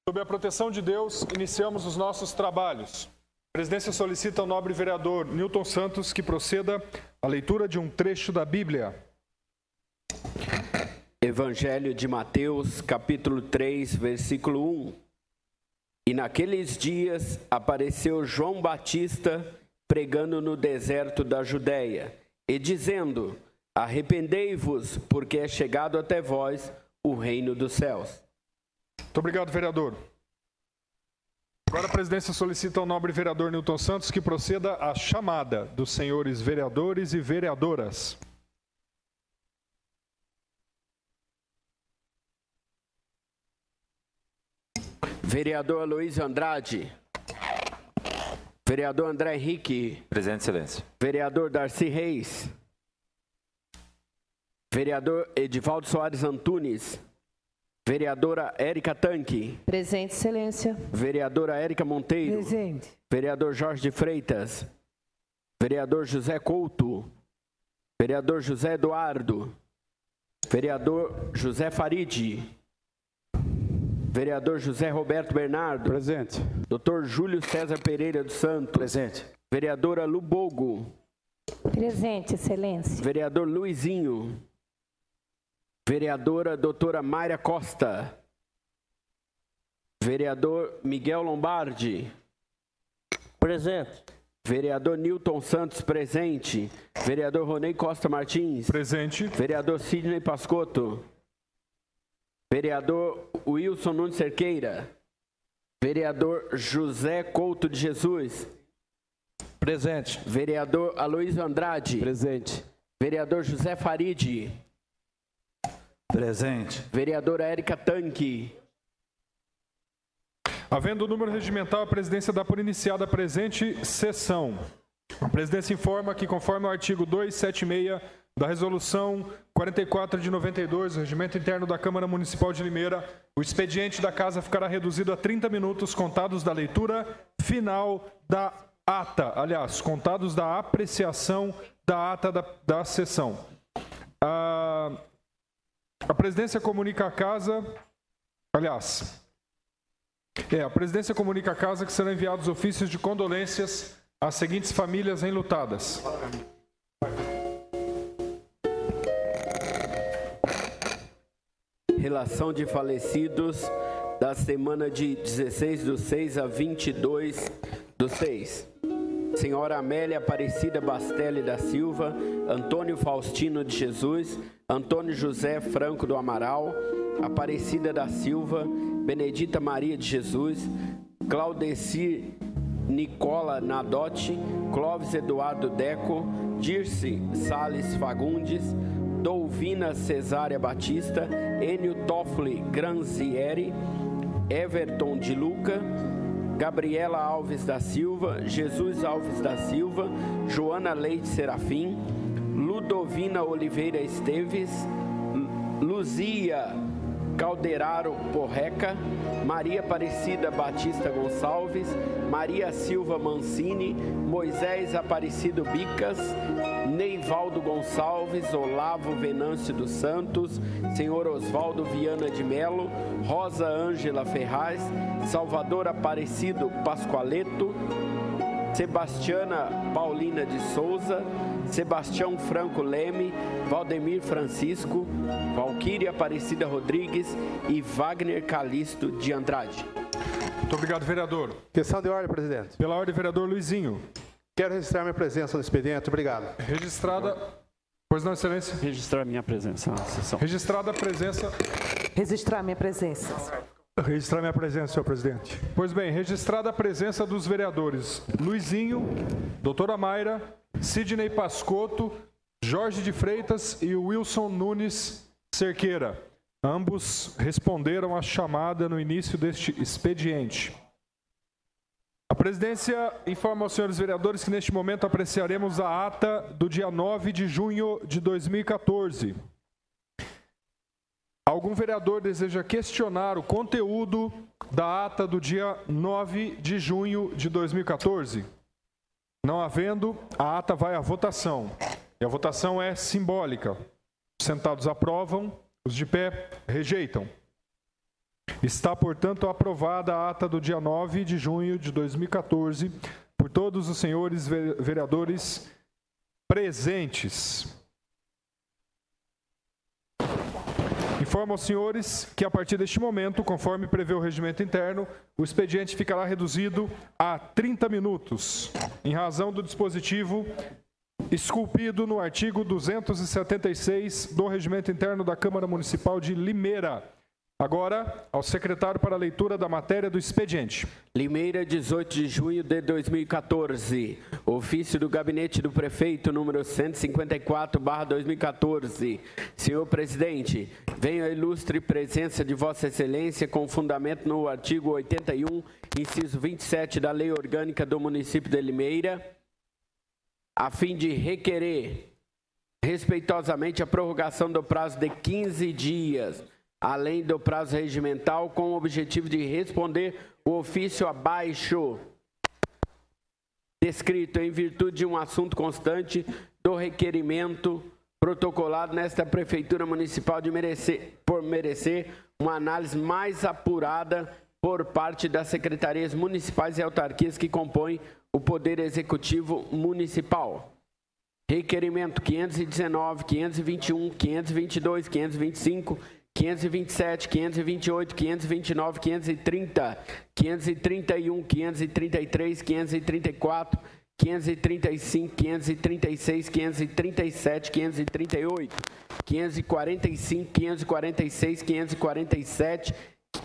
Sob a proteção de Deus, iniciamos os nossos trabalhos. A presidência solicita ao nobre vereador Newton Santos que proceda à leitura de um trecho da Bíblia. Evangelho de Mateus, capítulo 3, versículo 1. E naqueles dias apareceu João Batista pregando no deserto da Judéia e dizendo: arrependei-vos, porque é chegado até vós o reino dos céus. Muito obrigado, vereador. Agora a presidência solicita ao nobre vereador Newton Santos que proceda à chamada dos senhores vereadores e vereadoras. Vereador Aloysio Andrade. Vereador André Henrique. Presente, excelência. Vereador Darcy Reis. Vereador Edivaldo Soares Antunes. Vereadora Érica Tanque. Presente, excelência. Vereadora Érica Monteiro. Presente. Vereador Jorge de Freitas. Vereador José Couto. Vereador José Eduardo. Vereador José Faride. Vereador José Roberto Bernardo. Presente. Dr. Júlio César Pereira dos Santos. Presente. Vereadora Lubogo. Presente, excelência. Vereador Luizinho. Vereadora doutora Mayra Costa. Vereador Miguel Lombardi. Presente. Vereador Newton Santos, presente. Vereador Ronei Costa Martins. Presente. Vereador Sidney Pascotto. Vereador Wilson Nunes Cerqueira. Vereador José Couto de Jesus. Presente. Vereador Aloysio Andrade. Presente. Vereador José Faride. Presente. Vereadora Érica Tanque. Havendo o número regimental, a presidência dá por iniciada a presente sessão. A presidência informa que, conforme o artigo 276 da Resolução 44 de 92, do Regimento Interno da Câmara Municipal de Limeira, o expediente da Casa ficará reduzido a 30 minutos, contados da leitura final da ata. Aliás, contados da apreciação da ata da sessão. A presidência comunica à Casa... A presidência comunica à Casa que serão enviados ofícios de condolências às seguintes famílias enlutadas. Relação de falecidos da semana de 16/6 a 22/6. Senhora Amélia Aparecida Bastelli da Silva, Antônio Faustino de Jesus, Antônio José Franco do Amaral, Aparecida da Silva, Benedita Maria de Jesus, Claudecir Nicola Nadotti, Clóvis Eduardo Deco, Dirce Sales Fagundes, Dolvina Cesária Batista, Enio Toffoli Granzieri, Everton de Luca, Gabriela Alves da Silva, Jesus Alves da Silva, Joana Leite Serafim, Ludovina Oliveira Esteves, Luzia Calderaro Porreca, Maria Aparecida Batista Gonçalves, Maria Silva Mancini, Moisés Aparecido Bicas, Neivaldo Gonçalves, Olavo Venâncio dos Santos, Senhor Osvaldo Viana de Melo, Rosa Ângela Ferraz, Salvador Aparecido Pascoaleto, Sebastiana Paulina de Souza, Sebastião Franco Leme, Valdemir Francisco, Valquíria Aparecida Rodrigues e Wagner Calixto de Andrade. Muito obrigado, vereador. Questão de ordem, presidente. Pela ordem, vereador Luizinho. Quero registrar minha presença no expediente. Obrigado. Registrada... Pois não, excelência? Registrar minha presença na sessão. Registrada a presença... Registrar minha presença. Registrar minha presença, senhor presidente. Pois bem, registrada a presença dos vereadores Luizinho, doutora Mayra, Sidney Pascotto, Jorge de Freitas e Wilson Nunes Cerqueira. Ambos responderam à chamada no início deste expediente. A presidência informa aos senhores vereadores que neste momento apreciaremos a ata do dia 9 de junho de 2014. Algum vereador deseja questionar o conteúdo da ata do dia 9 de junho de 2014? Não havendo, a ata vai à votação. E a votação é simbólica. Os sentados aprovam, os de pé rejeitam. Está, portanto, aprovada a ata do dia 9 de junho de 2014 por todos os senhores vereadores presentes. Informo aos senhores que, a partir deste momento, conforme prevê o regimento interno, o expediente ficará reduzido a 30 minutos, em razão do dispositivo esculpido no artigo 276 do regimento interno da Câmara Municipal de Limeira. Agora, ao secretário para a leitura da matéria do expediente. Limeira, 18 de junho de 2014. Ofício do Gabinete do Prefeito, número 154/2014. Senhor Presidente, venho à ilustre presença de Vossa Excelência com fundamento no artigo 81, inciso 27 da Lei Orgânica do Município de Limeira, a fim de requerer respeitosamente a prorrogação do prazo de 15 dias, além do prazo regimental, com o objetivo de responder o ofício abaixo descrito em virtude de um assunto constante do requerimento protocolado nesta Prefeitura Municipal por merecer uma análise mais apurada por parte das secretarias municipais e autarquias que compõem o Poder Executivo Municipal. Requerimento 519, 521, 522, 525, 527, 528, 529, 530, 531, 533, 534, 535, 536, 537, 538, 545, 546, 547,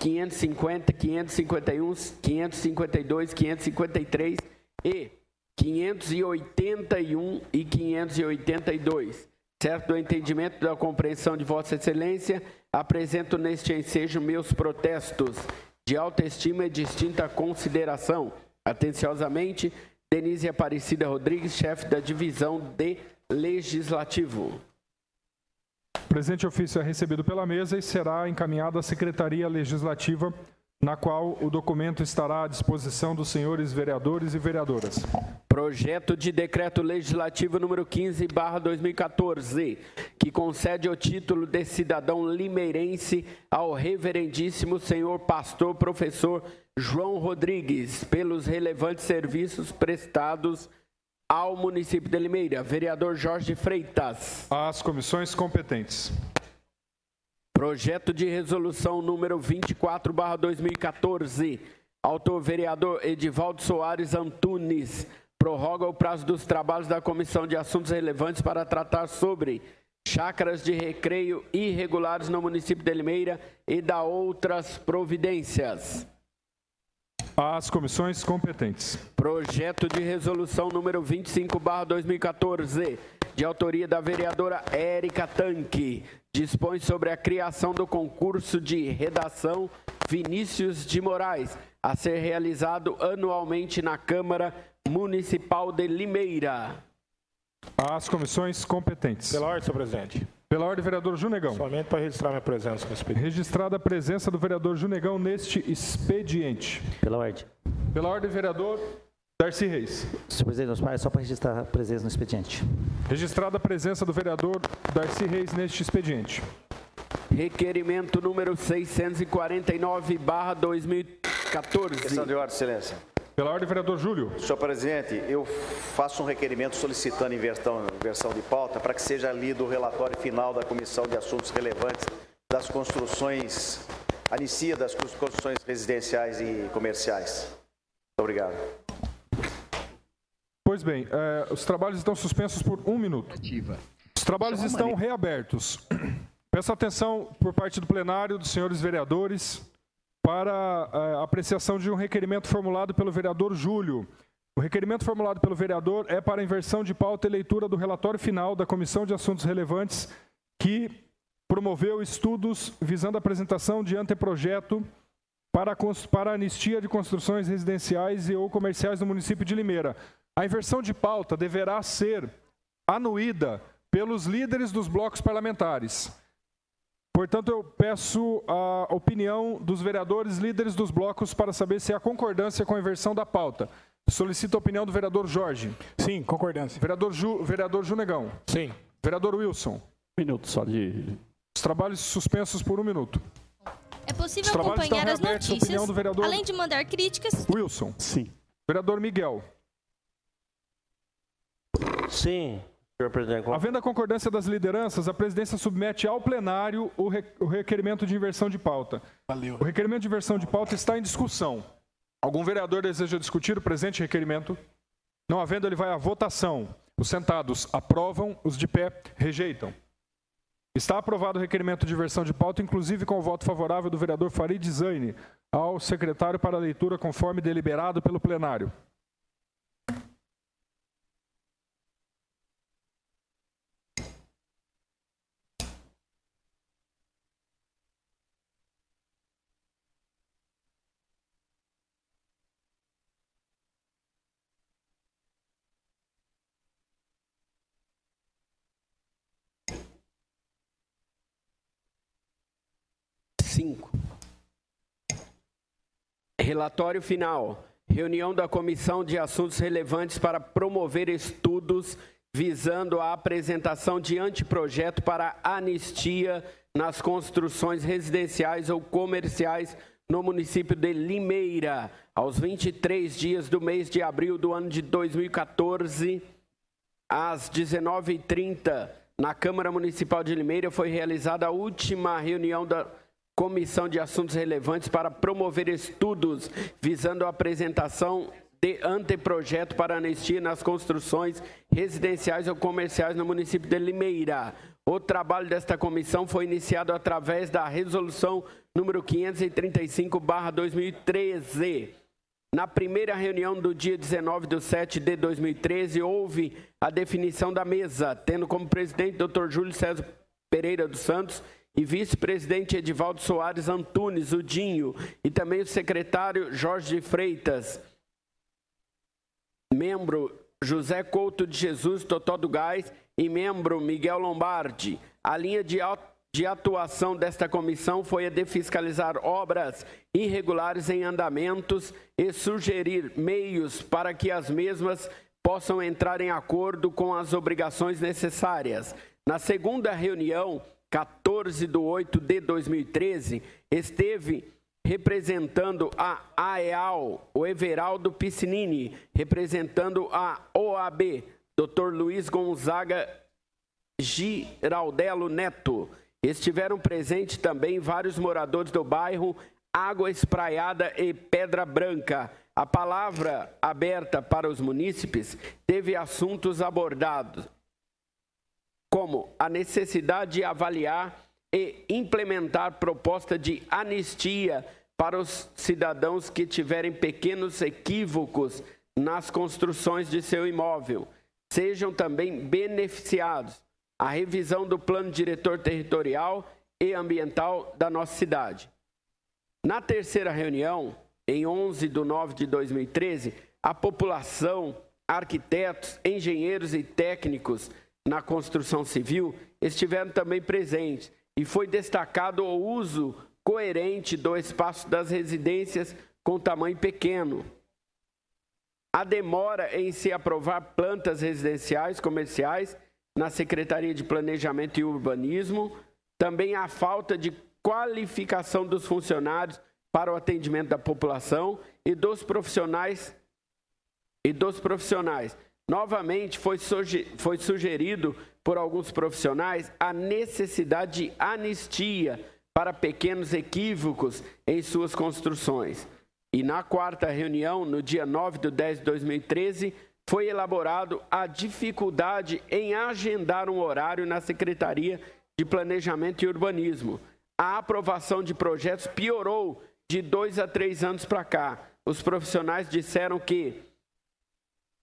550, 551, 552, 553 e 581 e 582. Certo do entendimento da compreensão de Vossa Excelência, apresento neste ensejo meus protestos de alta estima e distinta consideração. Atenciosamente, Denise Aparecida Rodrigues, chefe da Divisão de Legislativo. O presente ofício é recebido pela mesa e será encaminhado à Secretaria Legislativa, na qual o documento estará à disposição dos senhores vereadores e vereadoras. Projeto de Decreto Legislativo número 15/2014, que concede o título de cidadão limeirense ao reverendíssimo senhor pastor professor João Rodrigues, pelos relevantes serviços prestados ao município de Limeira. Vereador Jorge Freitas. Às comissões competentes. Projeto de resolução número 24/2014. Autor vereador Edivaldo Soares Antunes. Prorroga o prazo dos trabalhos da Comissão de Assuntos Relevantes para tratar sobre chácaras de recreio irregulares no município de Limeira e da outras providências. Às comissões competentes. Projeto de resolução número 25/2014, de autoria da vereadora Érica Tanque, dispõe sobre a criação do concurso de redação Vinícius de Moraes, a ser realizado anualmente na Câmara Municipal de Limeira. Às comissões competentes. Pela ordem, senhor presidente. Pela ordem, vereador Junegão. Somente para registrar minha presença no expediente. Registrada a presença do vereador Junegão neste expediente. Pela ordem. Pela ordem, vereador Darcy Reis. Senhor presidente, meus pares, só para registrar a presença no expediente. Registrada a presença do vereador Darcy Reis neste expediente. Requerimento número 649/2014. Questão de ordem, excelência. Pela ordem, vereador Júlio. Senhor presidente, eu faço um requerimento solicitando inversão de pauta para que seja lido o relatório final da Comissão de Assuntos Relevantes das construções, anicia das construções residenciais e comerciais. Muito obrigado. Pois bem, os trabalhos estão suspensos por 1 minuto. Os trabalhos estão reabertos. Peço atenção por parte do plenário, dos senhores vereadores, para a apreciação de um requerimento formulado pelo vereador Júlio. O requerimento formulado pelo vereador é para a inversão de pauta e leitura do relatório final da Comissão de Assuntos Relevantes, que promoveu estudos visando a apresentação de anteprojeto para a anistia de construções residenciais e ou comerciais no município de Limeira. A inversão de pauta deverá ser anuída pelos líderes dos blocos parlamentares. Portanto, eu peço a opinião dos vereadores líderes dos blocos para saber se há concordância com a inversão da pauta. Solicito a opinião do vereador Jorge. Sim, concordância. Vereador Junegão. Sim. Vereador Wilson. 1 minuto só de... Os trabalhos suspensos por 1 minuto. É possível Os trabalhos acompanhar estão as reabertos. notícias, Opinião do vereador além de mandar críticas. Wilson. Sim. Vereador Miguel. Sim, senhor presidente. Havendo a concordância das lideranças, a presidência submete ao plenário o requerimento de inversão de pauta. Valeu. O requerimento de inversão de pauta está em discussão. Algum vereador deseja discutir o presente requerimento? Não havendo, ele vai à votação. Os sentados aprovam, os de pé rejeitam. Está aprovado o requerimento de inversão de pauta, inclusive com o voto favorável do vereador Farid Zaini, ao secretário para a leitura conforme deliberado pelo plenário. Relatório final. Reunião da Comissão de Assuntos Relevantes para promover estudos visando a apresentação de anteprojeto para anistia nas construções residenciais ou comerciais no município de Limeira, aos 23 dias do mês de abril do ano de 2014, às 19h30, na Câmara Municipal de Limeira, foi realizada a última reunião da Comissão de Assuntos Relevantes para promover estudos visando a apresentação de anteprojeto para anistia nas construções residenciais ou comerciais no município de Limeira. O trabalho desta comissão foi iniciado através da resolução número 535/2013. Na primeira reunião do dia 19/7/2013, houve a definição da mesa, tendo como presidente Dr. Júlio César Pereira dos Santos e vice-presidente Edivaldo Soares Antunes, o Dinho, e também o secretário Jorge de Freitas, membro José Couto de Jesus Totó do Gás e membro Miguel Lombardi. A linha de atuação desta comissão foi a de fiscalizar obras irregulares em andamentos e sugerir meios para que as mesmas possam entrar em acordo com as obrigações necessárias. Na segunda reunião, 14/8/2013, esteve representando a AEAL, o Everaldo Piscinini, representando a OAB, Dr. Luiz Gonzaga Giraldello Neto. Estiveram presentes também vários moradores do bairro Água Espraiada e Pedra Branca. A palavra aberta para os munícipes teve assuntos abordados, como a necessidade de avaliar e implementar proposta de anistia para os cidadãos que tiverem pequenos equívocos nas construções de seu imóvel, sejam também beneficiados, a revisão do plano diretor territorial e ambiental da nossa cidade. Na terceira reunião, em 11/9/2013, a população, arquitetos, engenheiros e técnicos na construção civil estiveram também presentes e foi destacado o uso coerente do espaço das residências com tamanho pequeno. A demora em se aprovar plantas residenciais comerciais na Secretaria de Planejamento e Urbanismo, também a falta de qualificação dos funcionários para o atendimento da população e dos profissionais. Novamente, foi sugerido por alguns profissionais a necessidade de anistia para pequenos equívocos em suas construções. E na quarta reunião, no dia 9/10/2013, foi elaborado a dificuldade em agendar um horário na Secretaria de Planejamento e Urbanismo. A aprovação de projetos piorou de 2 a 3 anos para cá. Os profissionais disseram que,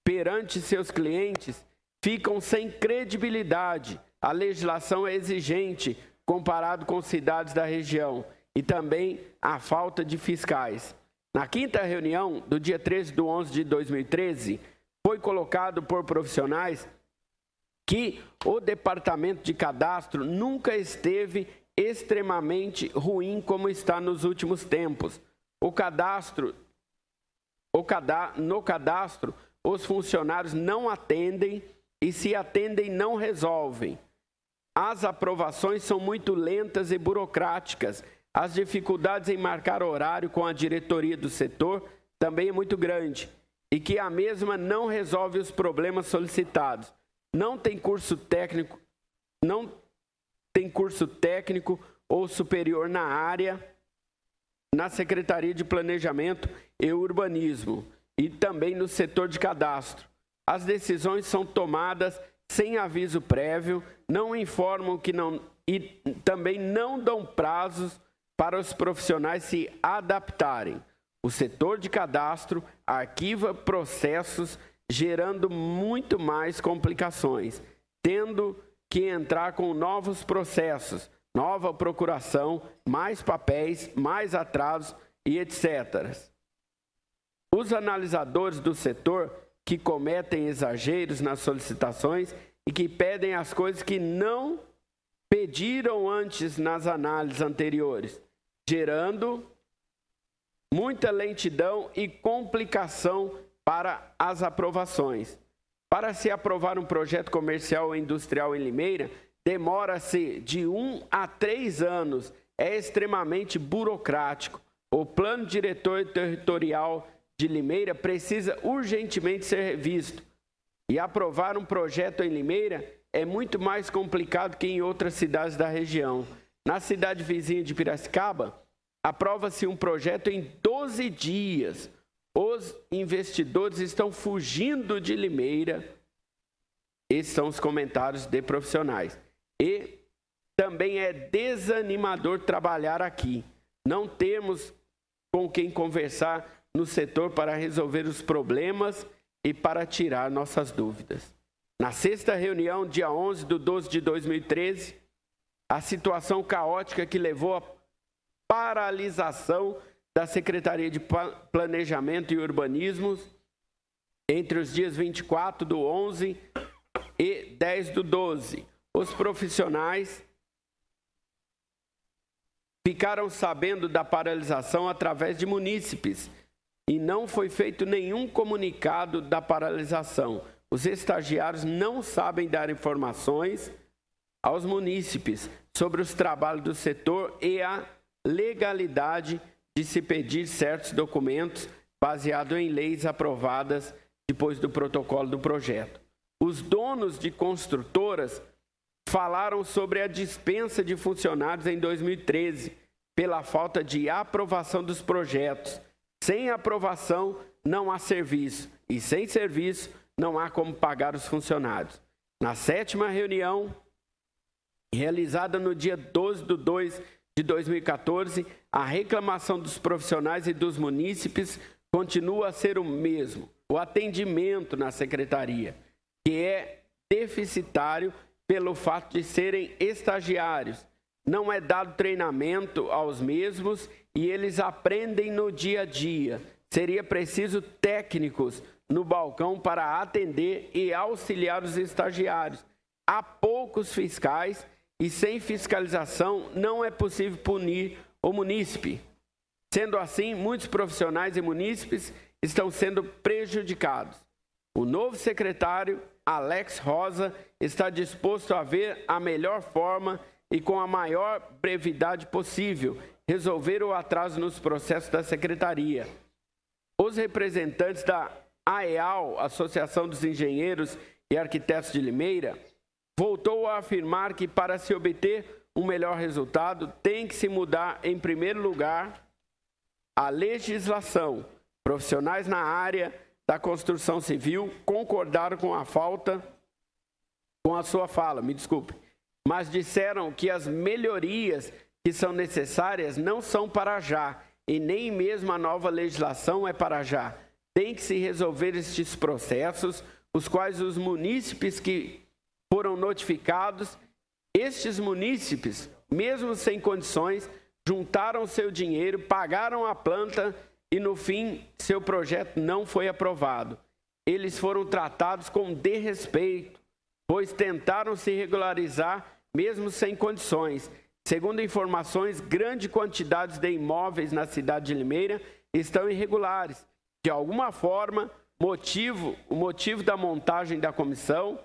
perante seus clientes, ficam sem credibilidade. A legislação é exigente comparado com cidades da região e também a falta de fiscais. Na quinta reunião, do dia 13/11/2013, foi colocado por profissionais que o Departamento de Cadastro nunca esteve extremamente ruim como está nos últimos tempos. No cadastro, os funcionários não atendem e, se atendem, não resolvem. As aprovações são muito lentas e burocráticas. as dificuldades em marcar horário com a diretoria do setor também é muito grande e que a mesma não resolve os problemas solicitados. Não tem curso técnico ou superior na área, na Secretaria de Planejamento e Urbanismo e também no setor de cadastro. As decisões são tomadas sem aviso prévio, não informam e também não dão prazos para os profissionais se adaptarem. O setor de cadastro arquiva processos, gerando muito mais complicações, tendo que entrar com novos processos, nova procuração, mais papéis, mais atrasos e etc. Os analisadores do setor que cometem exageros nas solicitações e que pedem as coisas que não pediram antes nas análises anteriores, gerando muita lentidão e complicação para as aprovações. Para se aprovar um projeto comercial ou industrial em Limeira, demora-se de 1 a 3 anos. É extremamente burocrático. O plano diretor territorial de Limeira precisa urgentemente ser revisto. E aprovar um projeto em Limeira é muito mais complicado que em outras cidades da região. Na cidade vizinha de Piracicaba, aprova-se um projeto em 12 dias. Os investidores estão fugindo de Limeira. Esses são os comentários de profissionais. E também é desanimador trabalhar aqui. Não temos com quem conversar no setor para resolver os problemas e para tirar nossas dúvidas. Na sexta reunião, dia 11/12/2013, a situação caótica que levou à paralisação da Secretaria de Planejamento e Urbanismo entre os dias 24/11 e 10/12. Os profissionais ficaram sabendo da paralisação através de munícipes e não foi feito nenhum comunicado da paralisação. Os estagiários não sabem dar informações aos munícipes sobre os trabalhos do setor e a legalidade de se pedir certos documentos baseados em leis aprovadas depois do protocolo do projeto. Os donos de construtoras falaram sobre a dispensa de funcionários em 2013 pela falta de aprovação dos projetos. Sem aprovação não há serviço e sem serviço não há como pagar os funcionários. Na sétima reunião, realizada no dia 12/2/2014, a reclamação dos profissionais e dos munícipes continua a ser o mesmo. O atendimento na secretaria, que é deficitário pelo fato de serem estagiários. Não é dado treinamento aos mesmos e eles aprendem no dia a dia. Seria preciso técnicos no balcão para atender e auxiliar os estagiários. Há poucos fiscais e sem fiscalização não é possível punir o munícipe. Sendo assim, muitos profissionais e munícipes estão sendo prejudicados. O novo secretário, Alex Rosa, está disposto a ver a melhor forma e com a maior brevidade possível resolver o atraso nos processos da secretaria. Os representantes da AEAL, Associação dos Engenheiros e Arquitetos de Limeira, voltou a afirmar que para se obter um melhor resultado tem que se mudar, em primeiro lugar, a legislação. Profissionais na área da construção civil concordaram com a sua fala, mas disseram que as melhorias que são necessárias não são para já, e nem mesmo a nova legislação é para já. Tem que se resolver estes processos, os quais os munícipes que foram notificados, estes munícipes, mesmo sem condições, juntaram seu dinheiro, pagaram a planta e, no fim, seu projeto não foi aprovado. Eles foram tratados com desrespeito, pois tentaram se regularizar mesmo sem condições. Segundo informações, grande quantidade de imóveis na cidade de Limeira estão irregulares. De alguma forma, o motivo da montagem da comissão,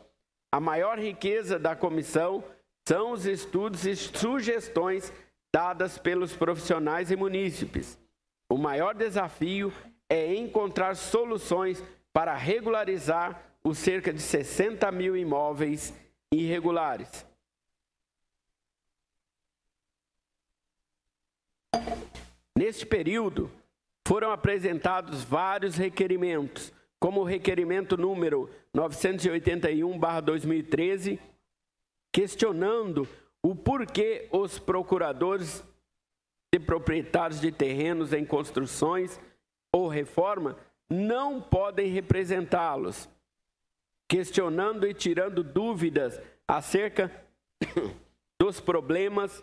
a maior riqueza da comissão são os estudos e sugestões dadas pelos profissionais e munícipes. O maior desafio é encontrar soluções para regularizar os cerca de 60 mil imóveis irregulares. Neste período, foram apresentados vários requerimentos, como o requerimento número 981/2013, questionando o porquê os procuradores de proprietários de terrenos em construções ou reforma não podem representá-los, questionando e tirando dúvidas acerca dos problemas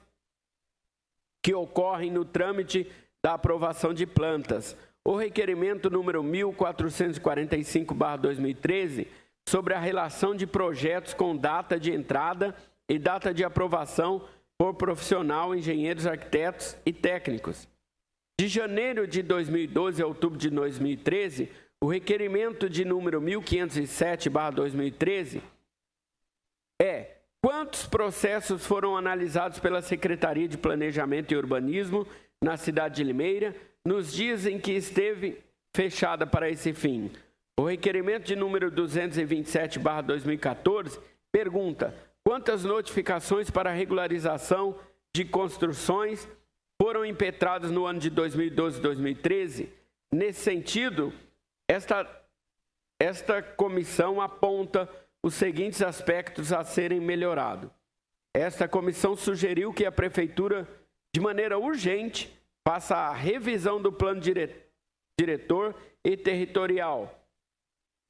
que ocorrem no trâmite da aprovação de plantas. O requerimento número 1445/2013, sobre a relação de projetos com data de entrada e data de aprovação por profissional, engenheiros, arquitetos e técnicos. De janeiro de 2012 a outubro de 2013, o requerimento de número 1507/2013 é: quantos processos foram analisados pela Secretaria de Planejamento e Urbanismo na cidade de Limeira nos dias em que esteve fechada para esse fim? O requerimento de número 227/2014 pergunta: quantas notificações para regularização de construções foram impetradas no ano de 2012 e 2013? Nesse sentido, esta comissão aponta os seguintes aspectos a serem melhorados. Esta comissão sugeriu que a Prefeitura, de maneira urgente, faça a revisão do plano diretor e territorial,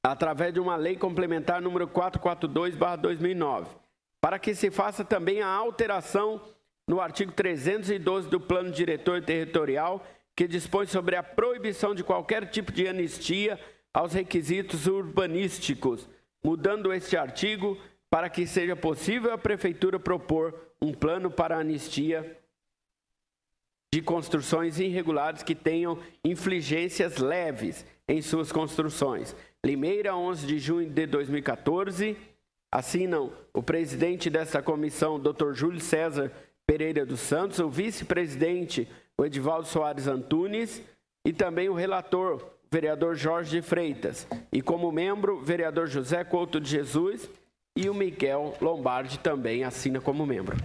através de uma lei complementar número 442/2009, para que se faça também a alteração no artigo 312 do plano diretor e territorial, que dispõe sobre a proibição de qualquer tipo de anistia aos requisitos urbanísticos, mudando este artigo para que seja possível a Prefeitura propor um plano para anistia de construções irregulares que tenham infligências leves em suas construções. Limeira, 11 de junho de 2014, assinam o presidente dessa comissão, Dr. Júlio César Pereira dos Santos, o vice-presidente, o Edivaldo Soares Antunes, e também o relator, o vereador Jorge de Freitas, e como membro, o vereador José Couto de Jesus, e o Miguel Lombardi também assina como membro.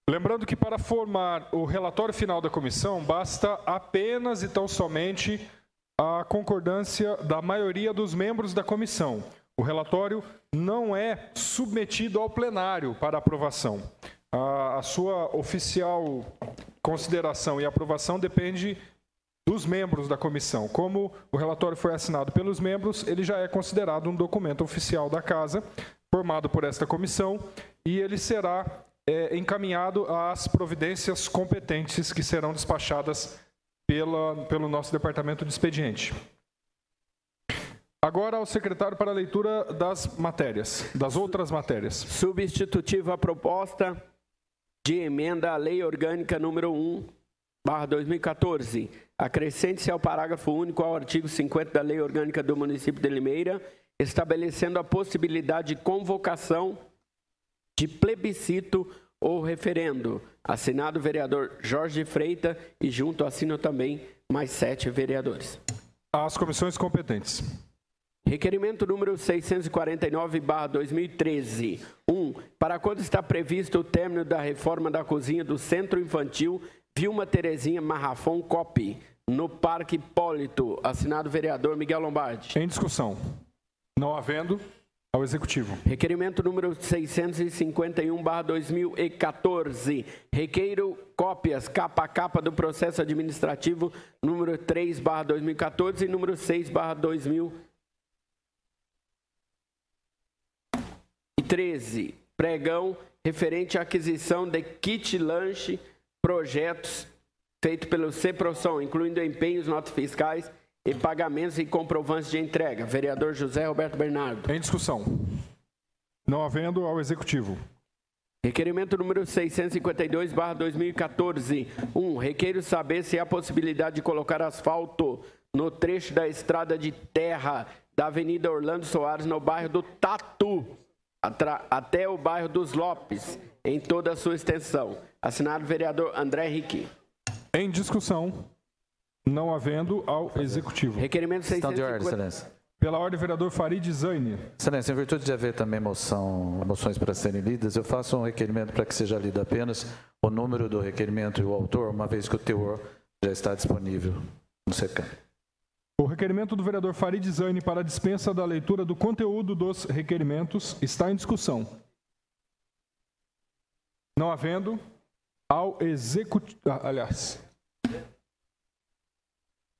Lembrando que para formar o relatório final da comissão, basta apenas e tão somente a concordância da maioria dos membros da comissão. O relatório não é submetido ao plenário para aprovação. A sua oficial consideração e aprovação depende dos membros da comissão. Como o relatório foi assinado pelos membros, ele já é considerado um documento oficial da Casa, formado por esta comissão, e ele será encaminhado às providências competentes que serão despachadas pelo nosso departamento de expediente. Agora ao secretário para a leitura das matérias, das outras matérias. Substitutivo à proposta de emenda à Lei Orgânica número 1/2014. Acrescente-se ao parágrafo único ao artigo 50 da Lei Orgânica do município de Limeira, estabelecendo a possibilidade de convocação de plebiscito ou referendo. Assinado o vereador Jorge Freitas e junto assinam também mais 7 vereadores. As comissões competentes. Requerimento número 649/2013. 1. Para quando está previsto o término da reforma da cozinha do Centro Infantil Vilma Terezinha Marrafon Copi, no Parque Hipólito. Assinado o vereador Miguel Lombardi. Em discussão. Não havendo, ao Executivo. Requerimento número 651/2014. Requeiro cópias capa a capa do processo administrativo número 3/2014 e número 6/2013. Pregão referente à aquisição de kit lanche projetos feito pelo CEPROSOM, incluindo empenhos, notas fiscais e pagamentos e comprovantes de entrega. Vereador José Roberto Bernardo. Em discussão. Não havendo, ao Executivo. Requerimento número 652/2014. 1. Requeiro saber se há possibilidade de colocar asfalto no trecho da estrada de terra da Avenida Orlando Soares, no bairro do Tatu, até o bairro dos Lopes, em toda a sua extensão. Assinado vereador André Henrique. Em discussão, não havendo ao Executivo. Requerimento Questão de ordem, 650. excelência. Pela ordem, vereador Farid Zaini. Excelência, em virtude de haver também moções para serem lidas, eu faço um requerimento para que seja lido apenas o número do requerimento e o autor, uma vez que o teor já está disponível no SECAM. O requerimento do vereador Farid Zaini para a dispensa da leitura do conteúdo dos requerimentos está em discussão. Não havendo ao Executivo...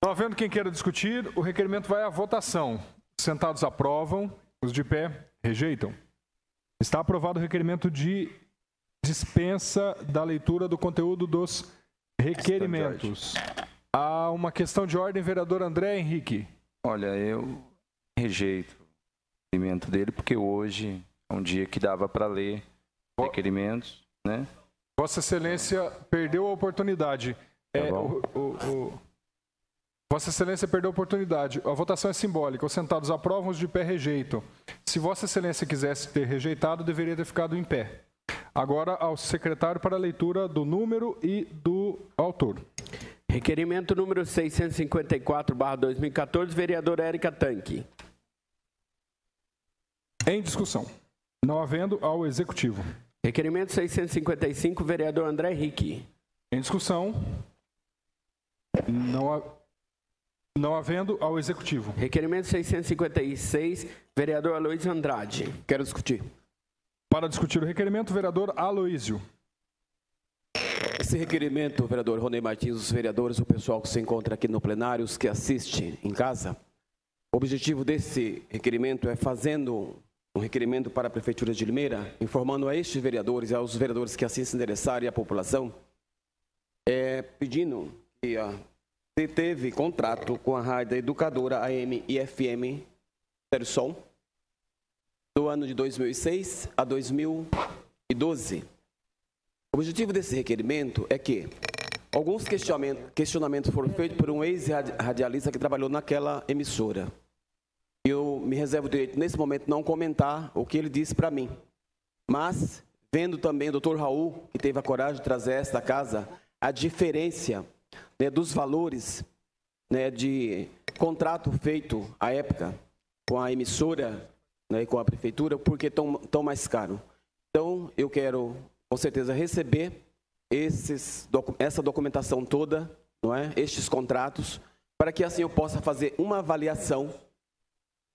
Não havendo quem queira discutir, o requerimento vai à votação. Sentados aprovam, os de pé rejeitam. Está aprovado o requerimento de dispensa da leitura do conteúdo dos requerimentos. Há uma questão de ordem, vereador André Henrique. Olha, eu rejeito o requerimento dele, porque hoje é um dia que dava para ler requerimentos, né? Vossa Excelência perdeu a oportunidade. Vossa Excelência perdeu a oportunidade. A votação é simbólica. Os sentados aprovam, os de pé rejeitam. Se Vossa Excelência quisesse ter rejeitado, deveria ter ficado em pé. Agora, ao secretário para a leitura do número e do autor. Requerimento número 654/2014, vereadora Érica Tanque. Em discussão. Não havendo ao Executivo. Requerimento 655, vereador André Henrique. Em discussão. Não havendo ao Executivo. Requerimento 656, vereador Aloysio Andrade. Quero discutir. Para discutir o requerimento, vereador Aloysio. Esse requerimento, vereador Ronei Martins, os vereadores, o pessoal que se encontra aqui no plenário, os que assistem em casa, o objetivo desse requerimento é fazendo um requerimento para a Prefeitura de Limeira, informando a estes vereadores e aos vereadores que assim se endereçarem e à população, pedindo que teve contrato com a rádio educadora AM e FM Terson do ano de 2006 a 2012. O objetivo desse requerimento é que alguns questionamentos foram feitos por um ex-radialista que trabalhou naquela emissora. Eu me reservo o direito, nesse momento, não comentar o que ele disse para mim. Mas, vendo também o doutor Raul, que teve a coragem de trazer a esta casa, a diferença, né, dos valores, né, de contrato feito à época com a emissora, né, e com a prefeitura, porque tão mais caro. Então, eu quero, com certeza, receber essa documentação toda, não é? Estes contratos, para que assim eu possa fazer uma avaliação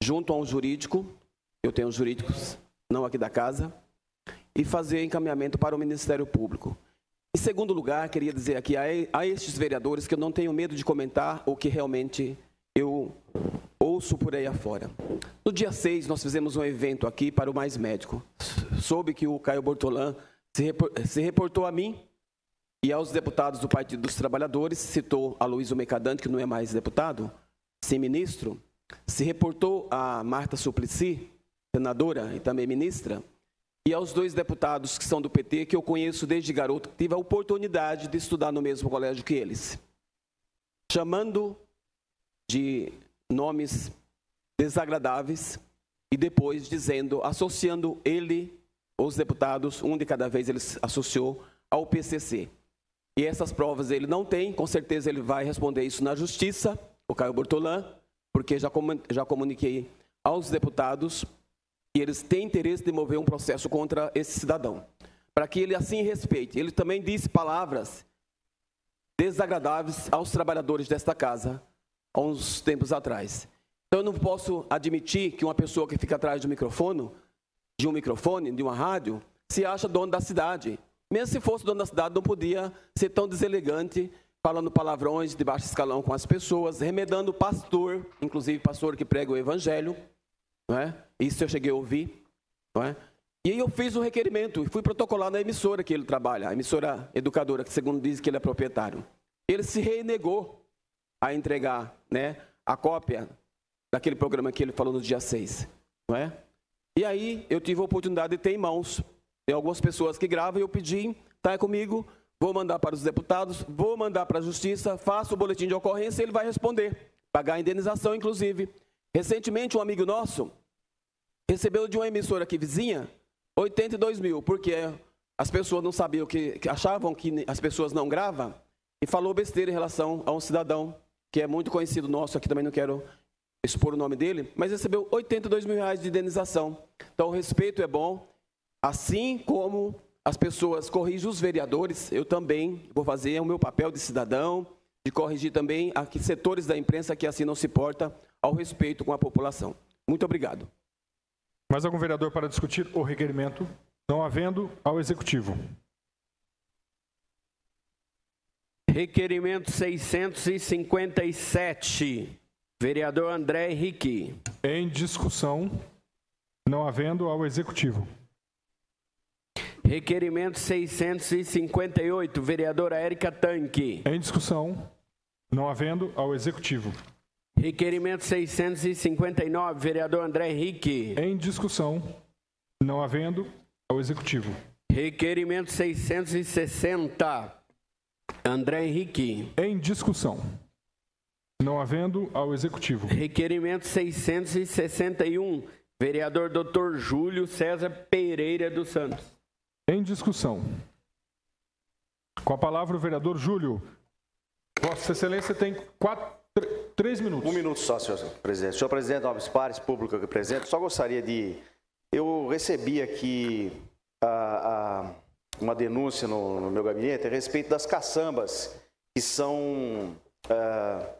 junto a um jurídico, eu tenho jurídicos, não aqui da casa, e fazer encaminhamento para o Ministério Público. Em segundo lugar, queria dizer aqui a estes vereadores que eu não tenho medo de comentar o que realmente eu ouço por aí afora. No dia 6, nós fizemos um evento aqui para o Mais Médico. Soube que o Caio Bortolã se reportou a mim e aos deputados do Partido dos Trabalhadores, citou a Luísa Mercadante, que não é mais deputado, sim ministro, se reportou a Marta Suplicy, senadora e também ministra, e aos dois deputados que são do PT, que eu conheço desde garoto, que tive a oportunidade de estudar no mesmo colégio que eles, chamando de nomes desagradáveis e depois dizendo, associando ele, os deputados, um de cada vez, ele associou ao PCC. E essas provas ele não tem, com certeza ele vai responder isso na Justiça, o Caio Bortolã, porque já comuniquei aos deputados e eles têm interesse de mover um processo contra esse cidadão, para que ele assim respeite. Ele também disse palavras desagradáveis aos trabalhadores desta casa, há uns tempos atrás. Então eu não posso admitir que uma pessoa que fica atrás de um microfone, de uma rádio, se acha dono da cidade. Mesmo se fosse dono da cidade, não podia ser tão deselegante, falando palavrões de baixo escalão com as pessoas, remedando o pastor, inclusive pastor que prega o evangelho, não é? Isso eu cheguei a ouvir, não é? E aí eu fiz um requerimento e fui protocolar na emissora que ele trabalha, a emissora educadora, que segundo diz que ele é proprietário. Ele se renegou a entregar, né, a cópia daquele programa que ele falou no dia 6, não é? E aí eu tive a oportunidade de ter em mãos. Tem algumas pessoas que gravam e eu pedi, tá comigo, vou mandar para os deputados, vou mandar para a Justiça, faço o boletim de ocorrência e ele vai responder. Pagar a indenização, inclusive. Recentemente, um amigo nosso recebeu de uma emissora aqui vizinha 82 mil, porque as pessoas não sabiam, que achavam que as pessoas não gravam, e falou besteira em relação a um cidadão que é muito conhecido nosso, aqui também não quero expor o nome dele, mas recebeu 82 mil reais de indenização. Então, o respeito é bom, assim como as pessoas corrigem os vereadores, eu também vou fazer o meu papel de cidadão, de corrigir também aqui setores da imprensa que assim não se porta ao respeito com a população. Muito obrigado. Mais algum vereador para discutir o requerimento? Não havendo, ao Executivo. Requerimento 657, vereador André Henrique. Em discussão, não havendo, ao Executivo. Requerimento 658, vereadora Érica Tanque. Em discussão, não havendo, ao Executivo. Requerimento 659, vereador André Henrique. Em discussão, não havendo, ao Executivo. Requerimento 660, André Henrique. Em discussão, não havendo, ao Executivo. Requerimento 661, vereador Dr. Júlio César Pereira dos Santos. Em discussão. Com a palavra o vereador Júlio. Vossa Excelência tem 3 minutos. 1 minuto só, senhor presidente. Senhor presidente, nobres pares, público aqui presente, só gostaria de... Eu recebi aqui uma denúncia no meu gabinete a respeito das caçambas que são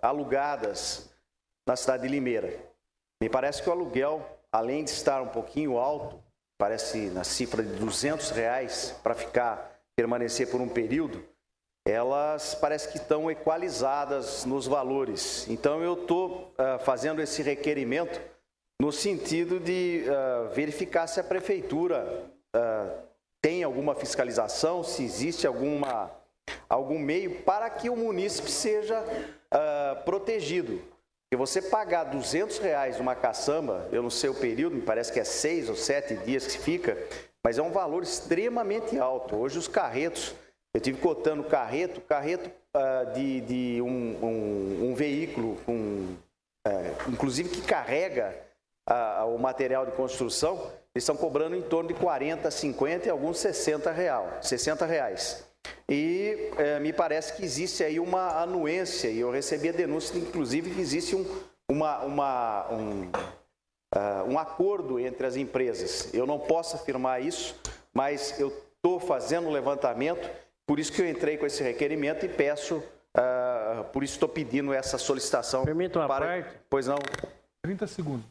alugadas na cidade de Limeira. Me parece que o aluguel, além de estar um pouquinho alto, parece na cifra de R$200 para permanecer por um período, elas parece que estão equalizadas nos valores. Então eu estou fazendo esse requerimento no sentido de verificar se a prefeitura tem alguma fiscalização, se existe algum meio para que o munícipe seja protegido. Porque você pagar R$200 numa caçamba, eu não sei o período, me parece que é 6 ou 7 dias que fica, mas é um valor extremamente alto. Hoje os carretos, eu tive cotando carreto de um veículo, inclusive que carrega o material de construção, eles estão cobrando em torno de 40, 50 e alguns 60 reais. E me parece que existe aí uma anuência, e eu recebi a denúncia, inclusive, que existe um acordo entre as empresas. Eu não posso afirmar isso, mas eu estou fazendo um levantamento, por isso que eu entrei com esse requerimento e peço, por isso estou pedindo essa solicitação. Permita uma parte? Pois não. 30 segundos.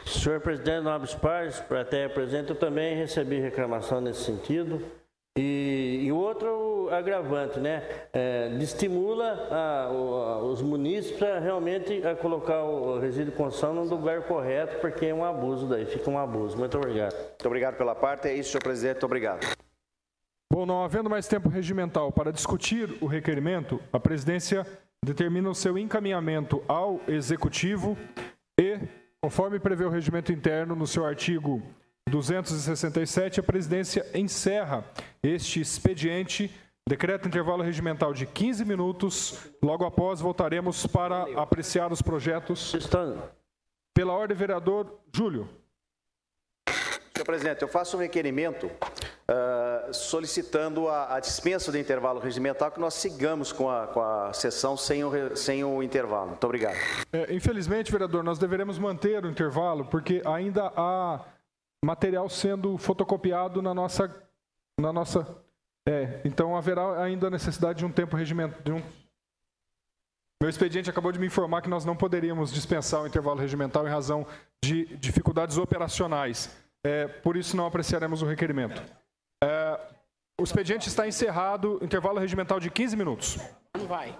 Senhor presidente, nobres pares, para até presente, eu também recebi reclamação nesse sentido. E outro agravante, né? Estimula os munícipes a realmente colocar o resíduo de construção no lugar correto, porque é um abuso daí, fica um abuso. Muito obrigado. Muito obrigado pela parte, é isso, senhor presidente, muito obrigado. Bom, não havendo mais tempo regimental para discutir o requerimento, a presidência determina o seu encaminhamento ao Executivo e, conforme prevê o regimento interno no seu artigo 267, a presidência encerra este expediente, decreta intervalo regimental de 15 minutos. Logo após, voltaremos para apreciar os projetos. Pela ordem, vereador Júlio. Senhor presidente, eu faço um requerimento solicitando a dispensa do intervalo regimental, que nós sigamos com a sessão sem o intervalo. Muito obrigado. Infelizmente, vereador, nós deveremos manter o intervalo, porque ainda há material sendo fotocopiado na nossa então haverá ainda necessidade de um tempo regimental. Meu expediente acabou de me informar que nós não poderíamos dispensar o intervalo regimental em razão de dificuldades operacionais. Por isso não apreciaremos o requerimento. O expediente está encerrado, intervalo regimental de 15 minutos. Não vai.